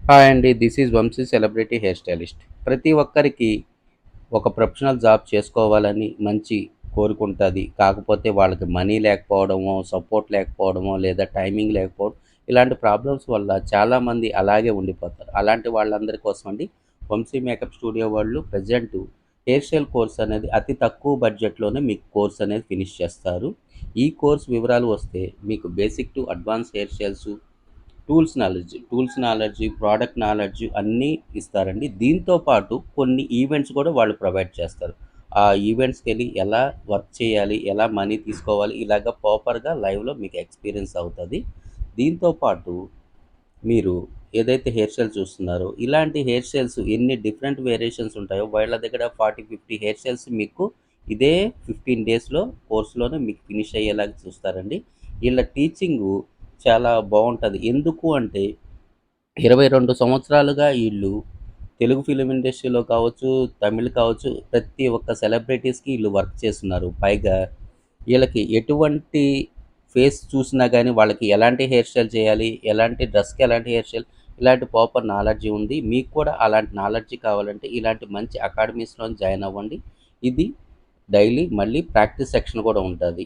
Hi అండి. This is Vamshi celebrity hair stylist. ప్రతి ఒక్కరికి ఒక ప్రొఫెషనల్ జాబ్ చేసుకోవాలని మంచి కోరుకుంటుంది. కాకపోతే వాళ్ళకి మనీ లేకపోవడమో, సపోర్ట్ లేకపోవడమో, లేదా టైమింగ్ లేకపోవడం ఇలాంటి ప్రాబ్లమ్స్ వల్ల చాలామంది అలాగే ఉండిపోతారు. అలాంటి వాళ్ళందరి కోసం అండి వంశీ మేకప్ స్టూడియో వాళ్ళు ప్రెజెంట్ హెయిర్ స్టైల్ కోర్స్ అనేది అతి తక్కువ బడ్జెట్లోనే మీకు కోర్స్ అనేది ఫినిష్ చేస్తారు. ఈ కోర్స్ వివరాలు వస్తే మీకు basic to advance hair styles, tools knowledge, product knowledge అన్నీ ఇస్తారండి. దీంతో పాటు కొన్ని ఈవెంట్స్ కూడా వాళ్ళు ప్రొవైడ్ చేస్తారు. ఆ ఈవెంట్స్‌కెళ్ళి ఎలా వర్క్ చేయాలి, ఎలా మనీ తీసుకోవాలి, ఇలాగ ప్రాపర్‌గా లైవ్‌లో మీకు ఎక్స్‌పీరియన్స్ అవుతది. దీంతో పాటు మీరు ఏదైతే హెయిర్ స్టైల్ చూస్తున్నారో, ఇలాంటి హెయిర్ స్టైల్స్ ఎన్ని డిఫరెంట్ వేరియేషన్స్ ఉంటాయో, వాళ్ళ దగ్గర 40, 50 హెయిర్ స్టైల్స్ మీకు ఇదే 15 డేస్‌లో కోర్స్‌లోనే మీకు ఫినిష్ అయ్యేలాగా చూస్తారండి. ఈళ్ళ టీచింగు చాలా బావుంటది. ఎందుకు అంటే 22 సంవత్సరాలుగా ఈళ్ళు తెలుగు ఫిల్మ్ ఇండస్ట్రీలో కావచ్చు, తమిళ్ కావచ్చు, ప్రతి ఒక్క సెలబ్రిటీస్‌కి ఈళ్ళు వర్క్ చేస్తున్నారు. పైగా ఈళ్ళకి ఎటువంటి ఫేస్ చూసినా గానీ వాళ్ళకి ఎలాంటి హెయిర్ స్టైల్ చేయాలి, ఎలాంటి డ్రెస్‌కి ఎలాంటి హెయిర్ స్టైల్ ఇలాంటి ప్రాపర్ నాలెడ్జ్ ఉంది. మీకు కూడా అలాంటి నాలెడ్జ్ కావాలంటే ఇలాంటి మంచి అకాడమీస్‌లో జాయిన్ అవ్వండి. ఇది డైలీ మళ్ళీ ప్రాక్టీస్ సెక్షన్ కూడా ఉంటది.